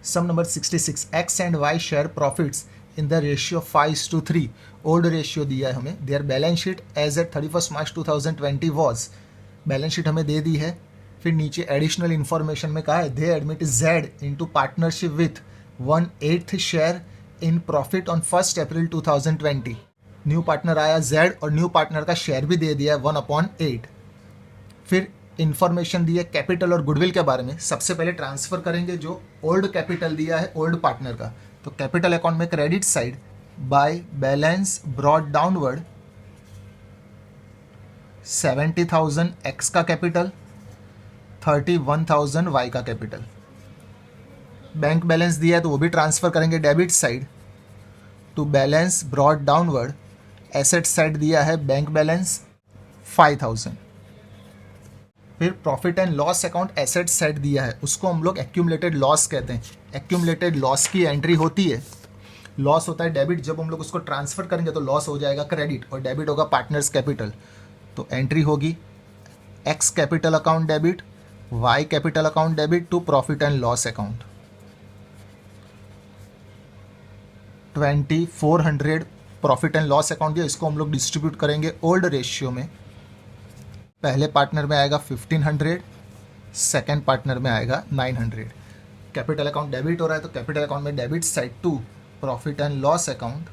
Sum number 66, X and Y share profits in the ratio 5:3. Old ratio दिया है हमें. Their balance sheet as at 31 March 2020 was. Balance sheet हमें दे दी है. फिर नीचे एडिशनल इन्फॉर्मेशन में कहा है दे admit Z into partnership with 1/8 share in profit on 1 April 2020. New partner आया जेड और न्यू पार्टनर का शेयर भी दे दिया है 1/8. फिर इन्फॉर्मेशन दी है कैपिटल और गुडविल के बारे में. सबसे पहले ट्रांसफर करेंगे जो ओल्ड कैपिटल दिया है ओल्ड पार्टनर का. तो कैपिटल अकाउंट में credit side by balance brought downward 70,000 X का कैपिटल, 31,000 वाई का कैपिटल. बैंक बैलेंस दिया है तो वो भी ट्रांसफर करेंगे debit side to balance brought downward. Asset side दिया है बैंक बैलेंस 5,000. फिर profit and loss account asset side दिया है, उसको हम लोग एक्यूमुलेटेड लॉस कहते हैं. एक्यूमुलेटेड लॉस की एंट्री होती है. लॉस होता है डेबिट, जब हम लोग उसको ट्रांसफर करेंगे तो लॉस हो जाएगा क्रेडिट और डेबिट होगा पार्टनर्स कैपिटल. तो एंट्री होगी X capital account debit, Y capital account debit to profit and loss account. 2400 profit and loss account दिया, इसको हम लोग डिस्ट्रीब्यूट करेंगे ओल्ड रेशियो में. पहले पार्टनर में आएगा 1500, सेकेंड पार्टनर में आएगा 900. कैपिटल अकाउंट डेबिट हो रहा है तो कैपिटल अकाउंट में debit side to profit and loss account.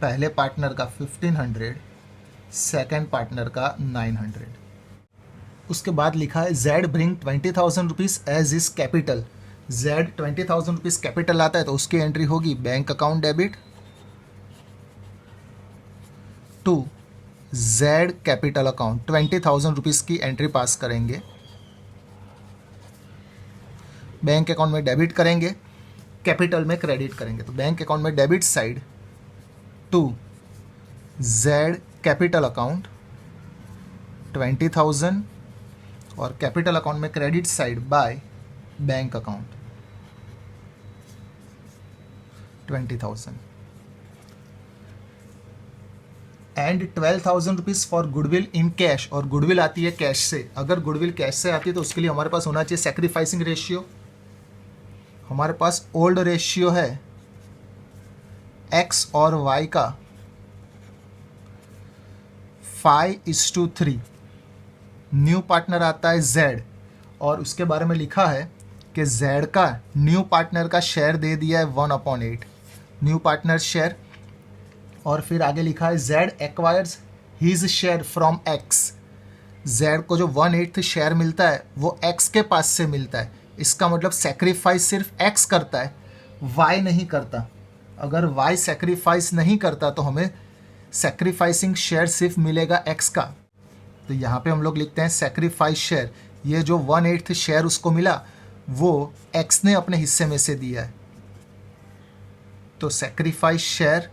पहले पार्टनर का 1500, सेकेंड पार्टनर का 900. उसके बाद लिखा है Z bring 20,000 rupees as is capital. Z 20,000 rupees capital आता है तो उसकी एंट्री होगी bank account debit to Z capital account. 20,000 rupees की एंट्री पास करेंगे. बैंक अकाउंट में डेबिट करेंगे, कैपिटल में क्रेडिट करेंगे. तो बैंक अकाउंट में debit side to Z capital account 20,000 और कैपिटल अकाउंट में credit side by bank account 20,000 and 12,000 rupees for goodwill in cash. और गुडविल आती है कैश से. अगर गुडविल कैश से आती है तो उसके लिए हमारे पास होना चाहिए सेक्रीफाइसिंग रेशियो. हमारे पास ओल्ड रेशियो है एक्स और वाई का 5:3. न्यू पार्टनर आता है जेड और उसके बारे में लिखा है कि जेड का न्यू पार्टनर का शेयर दे दिया है 1/8 न्यू पार्टनर शेयर. और फिर आगे लिखा है Z acquires his share from X. Z को जो 1/8 शेयर मिलता है वो एक्स के पास से मिलता है. इसका मतलब सेक्रीफाइस सिर्फ एक्स करता है, वाई नहीं करता. अगर वाई सेक्रीफाइस नहीं करता तो हमें सेक्रीफाइसिंग शेयर सिर्फ मिलेगा एक्स का. तो यहाँ पे हम लोग लिखते हैं सेक्रीफाइस शेयर. ये जो 1/8 शेयर उसको मिला वो एक्स ने अपने हिस्से में से दिया है. तो sacrifice share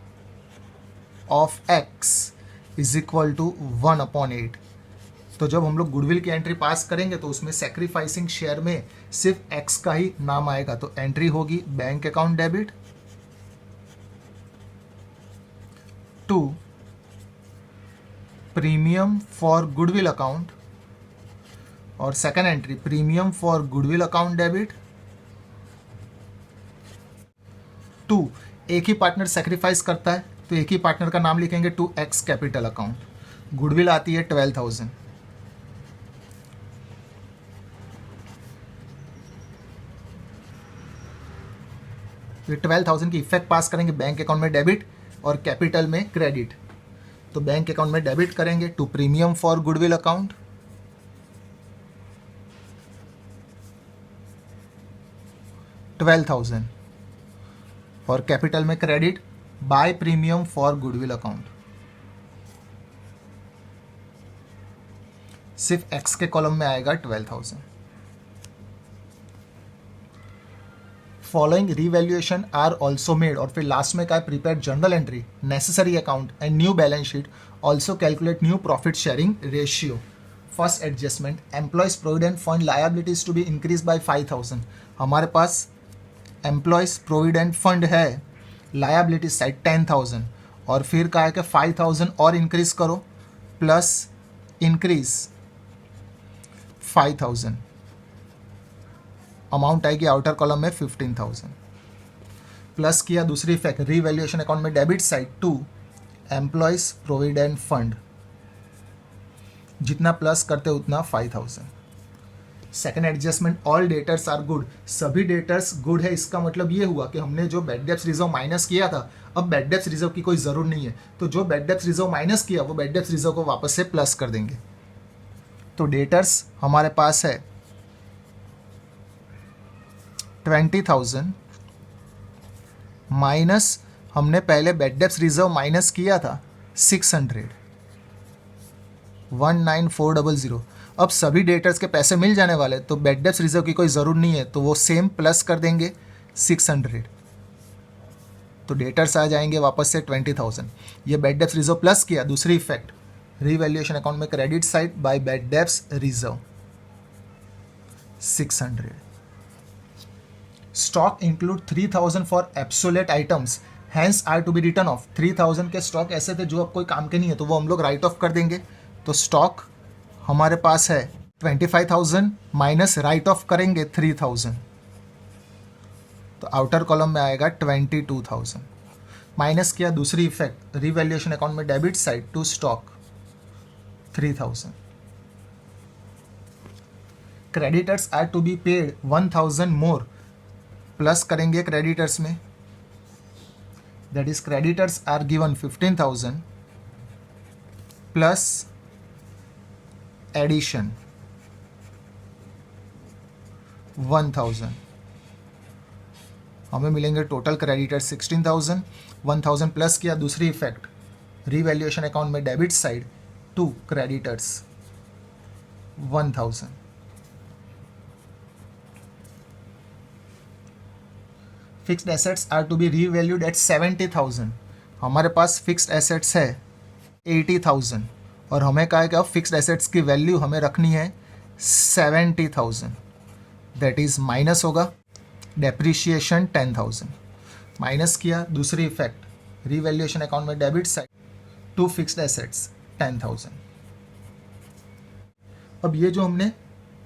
of X is equal to 1/8. तो जब हम लोग गुडविल की एंट्री पास करेंगे तो उसमें सेक्रीफाइसिंग शेयर में सिर्फ एक्स का ही नाम आएगा. तो एंट्री होगी bank account debit to premium for goodwill account और second entry premium for goodwill account debit to एक ही पार्टनर सेक्रीफाइस करता है तो एक ही पार्टनर का नाम लिखेंगे to X capital account. Goodwill आती है 12,000. फिर 12,000 की इफेक्ट पास करेंगे बैंक अकाउंट में डेबिट और कैपिटल में क्रेडिट. तो बैंक अकाउंट में डेबिट करेंगे to premium for goodwill account 12,000 और कैपिटल में credit by premium for goodwill account. सिर्फ एक्स के कॉलम में आएगा 12,000. Following revaluation are also made. और फिर लास्ट में क्या है prepare journal entry necessary account and new balance sheet also calculate new profit sharing ratio. First adjustment employees provident fund liabilities to be increase by 5,000. हमारे पास employees provident fund है, liability side 10,000 और फिर कहा है कि 5,000 और इंक्रीज करो प्लस इंक्रीज 5,000 अमाउंट आएगी आउटर कॉलम में 15,000। प्लस किया दूसरी इफेक्ट रीवैल्यूएशन अकाउंट में debit side to employees provident fund, जितना प्लस करते उतना 5,000। Second adjustment all debtors are good, सभी डेटर्स गुड है। इसका मतलब ये हुआ कि हमने जो बैड डेब्ट्स रिजर्व माइनस किया था, अब बैड डेब्ट्स रिजर्व की कोई जरूरत नहीं है, तो जो बैड डेब्ट्स रिजर्व माइनस किया वो बैड डेब्ट्स रिजर्व को वापस से प्लस कर देंगे। तो डेटर्स हमारे पास है 20,000 माइनस हमने पहले बैड डेब्ट्स रिजर्व माइनस किया था 600, 19,400। अब सभी डेटर्स के पैसे मिल जाने वाले, तो बैड डेब्ट्स रिजर्व की कोई ज़रूर नहीं है, तो वो सेम प्लस कर देंगे 600, तो डेटर्स आ जाएंगे वापस से 20,000। ये बैड डेब्ट्स रिजर्व प्लस किया, दूसरी इफेक्ट रीवैल्यूएशन अकाउंट में credit side by bad debts reserve 600। Stock include 3,000 for obsolete items hence are to be written off. 3,000 के स्टॉक ऐसे थे जो अब कोई काम के नहीं है, तो वो हम लोग राइट ऑफ कर देंगे। तो स्टॉक हमारे पास है 25,000 माइनस राइट ऑफ करेंगे 3,000, तो आउटर कॉलम में आएगा 22,000। माइनस किया दूसरी इफेक्ट रीवैल्यूएशन अकाउंट में debit side to stock 3,000। Creditors are to be paid 1,000 more, plus करेंगे क्रेडिटर्स में, that is creditors are given 15,000 plus addition 1,000, हमें मिलेंगे टोटल क्रेडिटर 16,000। 1,000 प्लस किया दूसरी इफेक्ट रीवैल्यूएशन अकाउंट में debit side to creditors 1,000। Fixed assets are to be revalued at 70,000, हमारे पास fixed assets है 80,000 और हमें कहा है कि अब फिक्स्ड एसेट्स की वैल्यू हमें रखनी है 70,000, दैट इज माइनस होगा डेप्रिशिएशन 10,000। माइनस किया दूसरी इफेक्ट रीवैल्यूएशन अकाउंट में debit side to fixed assets 10,000। अब ये जो हमने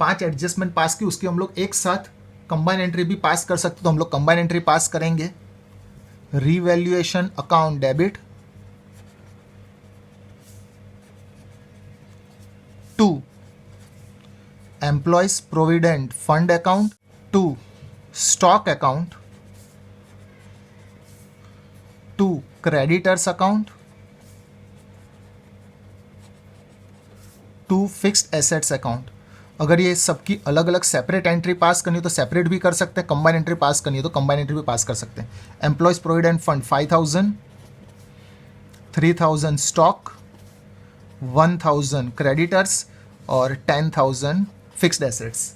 5 एडजस्टमेंट पास की उसकी हम लोग एक साथ कंबाइन एंट्री भी पास कर सकते, तो हम लोग कंबाइन एंट्री पास करेंगे। Revaluation account debit to employees provident fund account to stock account to creditors account to fixed assets account. अगर ये सबकी अलग अलग सेपरेट एंट्री पास करनी है तो सेपरेट भी कर सकते हैं, कंबाइन एंट्री पास करनी है तो कंबाइन एंट्री भी पास कर सकते हैं। Employees provident fund 5,000, 3,000 stock, 1,000 creditors और 10,000 फिक्स्ड एसेट्स।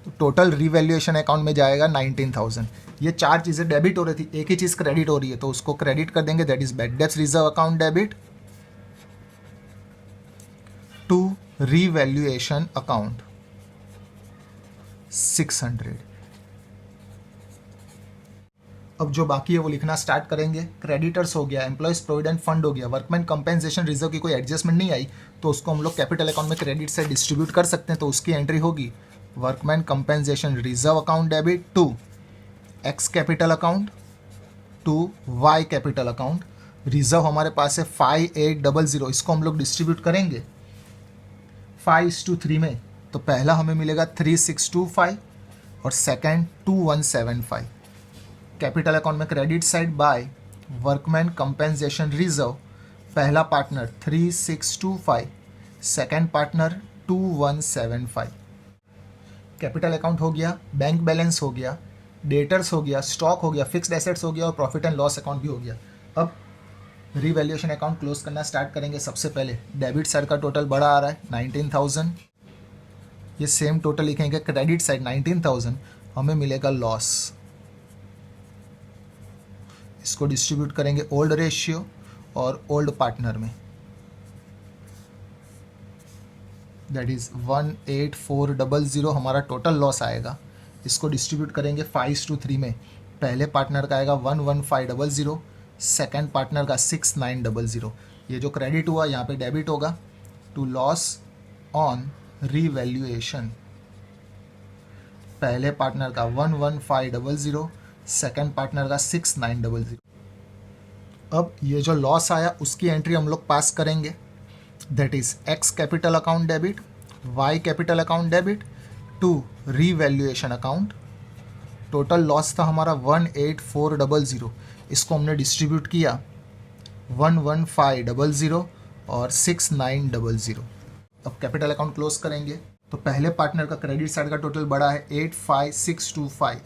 तो टोटल रीवैल्यूएशन अकाउंट में जाएगा 19,000। ये 4 चीज़ें डेबिट हो रही थी, एक ही चीज़ क्रेडिट हो रही है, तो उसको क्रेडिट कर देंगे, that is bad debts reserve account debit to revaluation account 600। अब जो बाकी है वो लिखना स्टार्ट करेंगे। क्रेडिटर्स हो गया, एम्प्लॉयज प्रोविडेंट फंड हो गया, वर्कमैन कंपेंसेशन रिजर्व की कोई एडजस्टमेंट नहीं आई तो उसको हम लोग कैपिटल अकाउंट में क्रेडिट से डिस्ट्रीब्यूट कर सकते हैं, तो उसकी एंट्री होगी workman compensation reserve account debit to X capital account to Y capital account. Reserve हमारे पास है 5,800, इसको हम लोग डिस्ट्रीब्यूट करेंगे 5:3 में, तो पहला हमें मिलेगा 3,625 और सेकंड 2,175। कैपिटल अकाउंट में credit side by workman compensation reserve, पहला partner 3,625, second partner 2,175। Capital account हो गया, बैंक बैलेंस हो गया, डेटर्स हो गया, स्टॉक हो गया, फिक्स्ड एसेट्स हो गया और प्रॉफिट एंड लॉस अकाउंट भी हो गया। अब रीवैल्यूएशन अकाउंट क्लोज करना स्टार्ट करेंगे। सबसे पहले डेबिट साइड का टोटल बड़ा आ रहा है 19,000, ये सेम टोटल लिखेंगे। क्रेडिट साइड 19,000, हमें मिलेगा लॉस, इसको डिस्ट्रीब्यूट करेंगे ओल्ड रेशियो और ओल्ड पार्टनर में, दैट इज 18,400 हमारा टोटल लॉस आएगा। इसको डिस्ट्रीब्यूट करेंगे 5:3 में, पहले पार्टनर का आएगा 11,500, सेकेंड पार्टनर का 6,900। ये जो क्रेडिट हुआ यहाँ पे डेबिट होगा टू लॉस ऑन रीवैल्यूएशन पहले पार्टनर का 11500, सेकंड पार्टनर का 6900। अब ये जो लॉस आया उसकी एंट्री हम लोग पास करेंगे, that is X capital account debit, Y capital account debit to revaluation account. Total loss था हमारा 18400, इसको हमने डिस्ट्रीब्यूट किया 11500 और 6900। अब कैपिटल अकाउंट क्लोज करेंगे तो पहले पार्टनर का क्रेडिट साइड का टोटल बड़ा है 85625,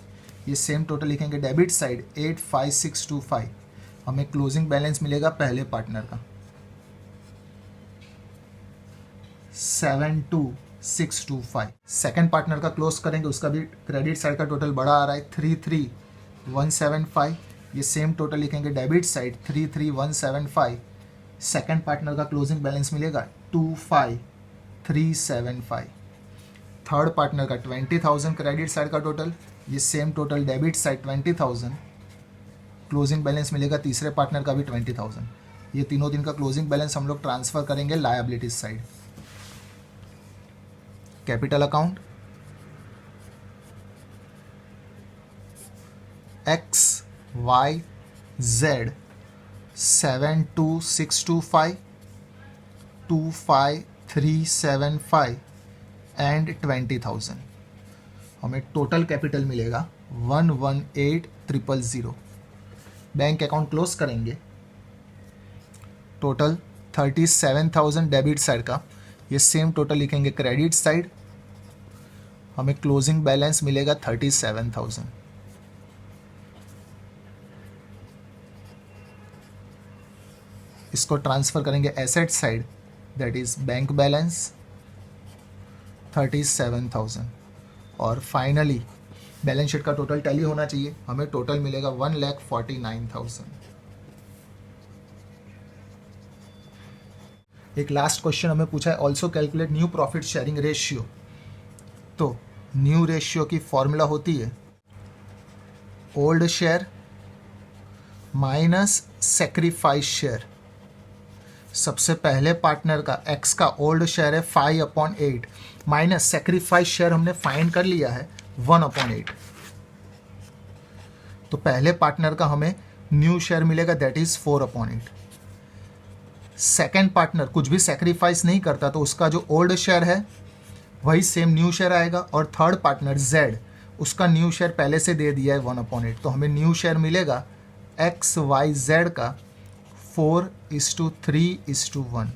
ये सेम टोटल लिखेंगे डेबिट साइड 85625। हमें क्लोजिंग बैलेंस मिलेगा पहले पार्टनर का 72625। सेकंड पार्टनर का क्लोज करेंगे, उसका भी क्रेडिट साइड का टोटल बड़ा आ रहा है 33175, ये सेम टोटल लिखेंगे डेबिट साइड 33175। सेकंड पार्टनर का क्लोजिंग बैलेंस मिलेगा 25375। थर्ड पार्टनर का 20,000 क्रेडिट साइड का टोटल, ये same total debit side 20,000, closing balance मिलेगा तीसरे पार्टनर का भी 20,000। ये तीनों दिन का क्लोजिंग बैलेंस हम लोग ट्रांसफर करेंगे liabilities side. Capital account X Y Z 72625, 25375 and 20,000। हमें टोटल कैपिटल मिलेगा 118,000। बैंक अकाउंट क्लोज करेंगे, टोटल 37,000 डेबिट साइड का, ये सेम टोटल लिखेंगे क्रेडिट साइड, हमें क्लोजिंग बैलेंस मिलेगा 37,000। इसको ट्रांसफर करेंगे asset side, that is bank balance 37,000। और फाइनली बैलेंस शीट का टोटल टैली होना चाहिए, हमें टोटल मिलेगा 1,49,000। एक लास्ट क्वेश्चन हमें पूछा है, also calculate new profit sharing ratio. तो न्यू रेशियो की फॉर्मूला होती है old share minus sacrifice share. सबसे पहले पार्टनर का एक्स का ओल्ड शेयर है 5/8 माइनस सेक्रीफाइस शेयर हमने फाइंड कर लिया है 1/8। तो पहले पार्टनर का हमें न्यू शेयर मिलेगा दैट इज 4/8। सेकेंड पार्टनर कुछ भी सेक्रीफाइस नहीं करता तो उसका जो ओल्ड शेयर है वही सेम न्यू शेयर आएगा। और थर्ड पार्टनर जेड, उसका न्यू शेयर पहले से दे दिया है 1/8, तो हमें न्यू शेयर मिलेगा XYZ का 4:3:1।